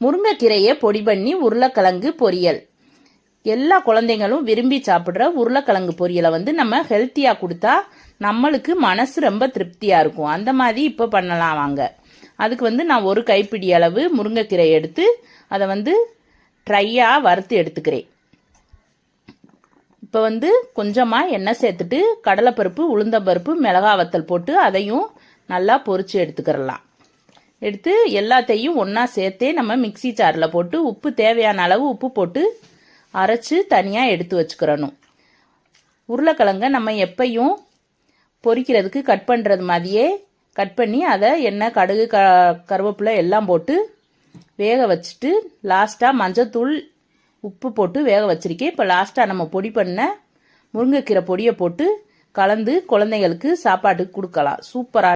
முருங்கைக்கீரையை பொடி பண்ணி உருளைக்கிழங்கு பொரியல். எல்லா குழந்தைங்களும் விரும்பி சாப்பிட்ற உருளைக்கிழங்கு பொரியலை நம்ம ஹெல்த்தியாக கொடுத்தா நம்மளுக்கு மனசு ரொம்ப திருப்தியாக இருக்கும். அந்த மாதிரி இப்போ பண்ணலாம் வாங்க. அதுக்கு நான் ஒரு கைப்பிடி அளவு முருங்கைக்கீரை எடுத்து அதை ட்ரையாக வறுத்து எடுத்துக்கிறேன். இப்போ கொஞ்சமாக எண்ணெய் சேர்த்துட்டு கடலைப்பருப்பு, உளுந்தம்பருப்பு, மிளகா வத்தல் போட்டு அதையும் நல்லா பொரிச்சு எடுத்துக்கிறலாம். எடுத்து எல்லாத்தையும் ஒன்றா சேர்த்தே நம்ம மிக்சி ஜாரில் போட்டு உப்பு தேவையான அளவு உப்பு போட்டு அரைச்சி தனியாக எடுத்து வச்சுக்கிறணும். உருளைக்கிழங்க நம்ம எப்பையும் பொரிக்கிறதுக்கு கட் பண்ணுறது மாதிரியே கட் பண்ணி அதை எண்ணெய், கடுகு, கருவேப்பிலை எல்லாம் போட்டு வேக வச்சுட்டு லாஸ்ட்டாக மஞ்சத்தூள், உப்பு போட்டு வேக வச்சிருக்கேன். இப்போ லாஸ்ட்டாக நம்ம பொடி பண்ண முருங்கைக்கீரை பொடியை போட்டு கலந்து குழந்தைங்களுக்கு சாப்பாட்டுக்கு கொடுக்கலாம். சூப்பராக